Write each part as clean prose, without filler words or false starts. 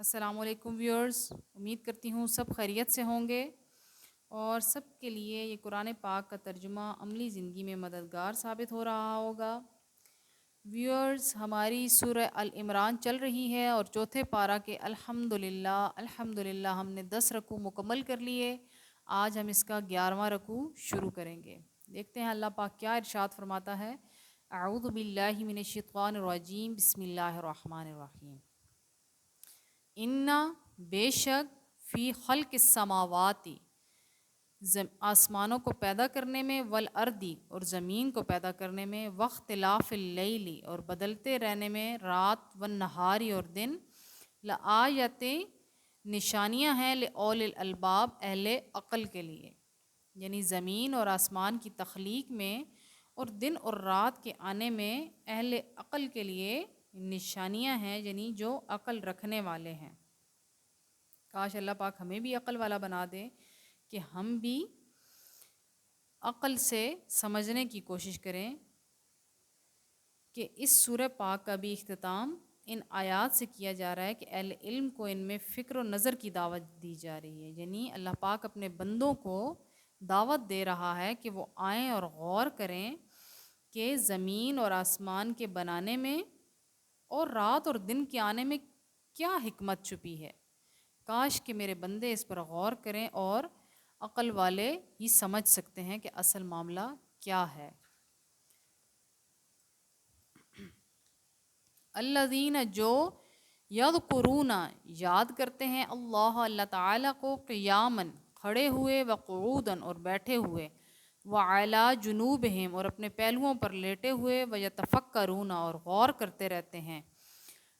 السلام علیکم ویورز، امید کرتی ہوں سب خیریت سے ہوں گے اور سب کے لیے یہ قرآن پاک کا ترجمہ عملی زندگی میں مددگار ثابت ہو رہا ہوگا۔ ویورز، ہماری سورہ العمران چل رہی ہے اور چوتھے پارہ کے الحمدللہ ہم نے 10 رکوع مکمل کر لیے۔ آج ہم اس کا 11واں رکوع شروع کریں گے۔ دیکھتے ہیں اللہ پاک کیا ارشاد فرماتا ہے۔ اعوذ باللہ من الشیطان الرجیم، بسم اللہ الرحمن الرحیم۔ انا بے شک فی خلق السماواتی آسمانوں کو پیدا کرنے میں، والارضی اور زمین کو پیدا کرنے میں، واختلاف اللیلی اور بدلتے رہنے میں رات، والنہاری اور دن، لآیتیں نشانیاں ہیں، لأولی الالباب اہل عقل کے لیے، یعنی زمین اور آسمان کی تخلیق میں اور دن اور رات کے آنے میں اہل عقل کے لیے نشانیاں ہیں، یعنی جو عقل رکھنے والے ہیں۔ کاش اللہ پاک ہمیں بھی عقل والا بنا دے کہ ہم بھی عقل سے سمجھنے کی کوشش کریں کہ اس سورہ پاک کا بھی اختتام ان آیات سے کیا جا رہا ہے کہ اہل علم کو ان میں فکر و نظر کی دعوت دی جا رہی ہے، یعنی اللہ پاک اپنے بندوں کو دعوت دے رہا ہے کہ وہ آئیں اور غور کریں کہ زمین اور آسمان کے بنانے میں اور رات اور دن کے آنے میں کیا حکمت چھپی ہے۔ کاش کہ میرے بندے اس پر غور کریں اور عقل والے ہی سمجھ سکتے ہیں کہ اصل معاملہ کیا ہے۔ الذین جو یذکرون یاد کرتے ہیں اللہ تعالیٰ کو، قیاماً کھڑے ہوئے، وقعوداً اور بیٹھے ہوئے، وعلی جنوبہم اور اپنے پہلوؤں پر لیٹے ہوئے، ویتفکرون اور غور کرتے رہتے ہیں،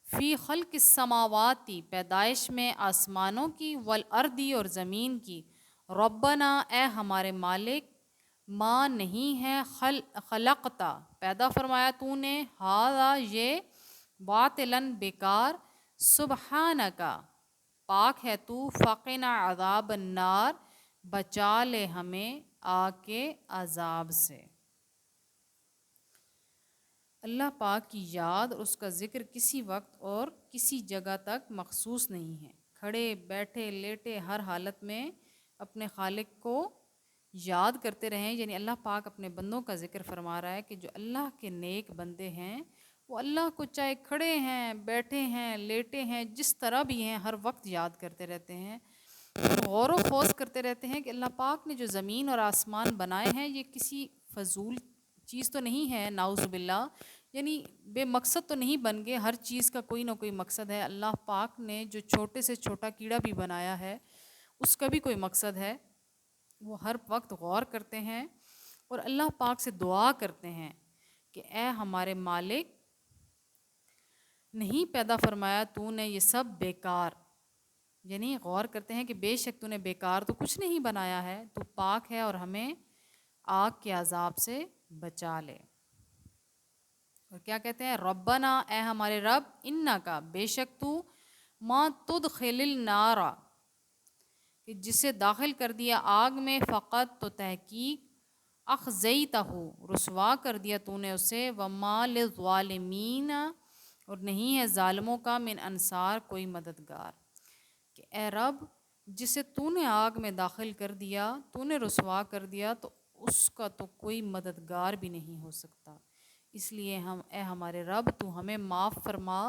فی خلق السماواتی پیدائش میں آسمانوں کی، والارضی اور زمین کی، ربنا اے ہمارے مالک، ما نہیں ہے، خلقتا پیدا فرمایا تو نے، ھذا یہ، باطلاً بیکار، سبحانکا پاک ہے تو، فقنا عذاب النار بچا لے ہمیں آگ کے عذاب سے۔ اللہ پاک کی یاد اور اس کا ذکر کسی وقت اور کسی جگہ تک مخصوص نہیں ہے۔ کھڑے بیٹھے لیٹے ہر حالت میں اپنے خالق کو یاد کرتے رہیں، یعنی اللہ پاک اپنے بندوں کا ذکر فرما رہا ہے کہ جو اللہ کے نیک بندے ہیں وہ اللہ کو چاہے کھڑے ہیں، بیٹھے ہیں، لیٹے ہیں، جس طرح بھی ہیں، ہر وقت یاد کرتے رہتے ہیں، غور و خوض کرتے رہتے ہیں کہ اللہ پاک نے جو زمین اور آسمان بنائے ہیں یہ کسی فضول چیز تو نہیں ہے، نعوذ باللہ، یعنی بے مقصد تو نہیں بن گئے، ہر چیز کا کوئی نہ کوئی مقصد ہے۔ اللہ پاک نے جو چھوٹے سے چھوٹا کیڑا بھی بنایا ہے اس کا بھی کوئی مقصد ہے۔ وہ ہر وقت غور کرتے ہیں اور اللہ پاک سے دعا کرتے ہیں کہ اے ہمارے مالک، نہیں پیدا فرمایا تو نے یہ سب بیکار، یعنی غور کرتے ہیں کہ بے شک تو نے بیکار تو کچھ نہیں بنایا ہے، تو پاک ہے اور ہمیں آگ کے عذاب سے بچا لے۔ اور کیا کہتے ہیں، ربنا اے ہمارے رب، انکا بے شک تو، ما تدخل النار کہ جسے داخل کر دیا آگ میں، فقط تو تحقیق، اخزیتہ رسوا کر دیا تو نے اسے، وما للظالمین اور نہیں ہے ظالموں کا، من انصار کوئی مددگار، کہ اے رب جسے تو نے آگ میں داخل کر دیا، تو نے رسوا کر دیا، تو اس کا تو کوئی مددگار بھی نہیں ہو سکتا۔ اس لیے اے ہمارے رب تو ہمیں معاف فرما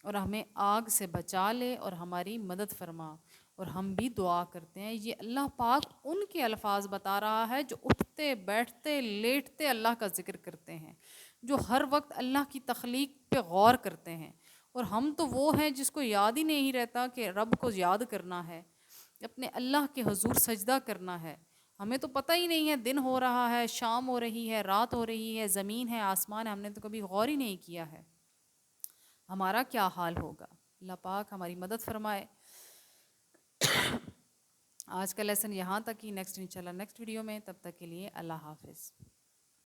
اور ہمیں آگ سے بچا لے اور ہماری مدد فرما۔ اور ہم بھی دعا کرتے ہیں، یہ اللہ پاک ان کے الفاظ بتا رہا ہے جو اٹھتے بیٹھتے لیٹتے اللہ کا ذکر کرتے ہیں، جو ہر وقت اللہ کی تخلیق پہ غور کرتے ہیں۔ اور ہم تو وہ ہیں جس کو یاد ہی نہیں رہتا کہ رب کو یاد کرنا ہے، اپنے اللہ کے حضور سجدہ کرنا ہے۔ ہمیں تو پتہ ہی نہیں ہے دن ہو رہا ہے، شام ہو رہی ہے، رات ہو رہی ہے، زمین ہے، آسمان ہے، ہم نے تو کبھی غور ہی نہیں کیا ہے، ہمارا کیا حال ہوگا۔ اللہ پاک ہماری مدد فرمائے۔ آج کا لیسن یہاں تک ہی، نیکسٹ انشاءاللہ نیکسٹ ویڈیو میں، تب تک کے لیے اللہ حافظ۔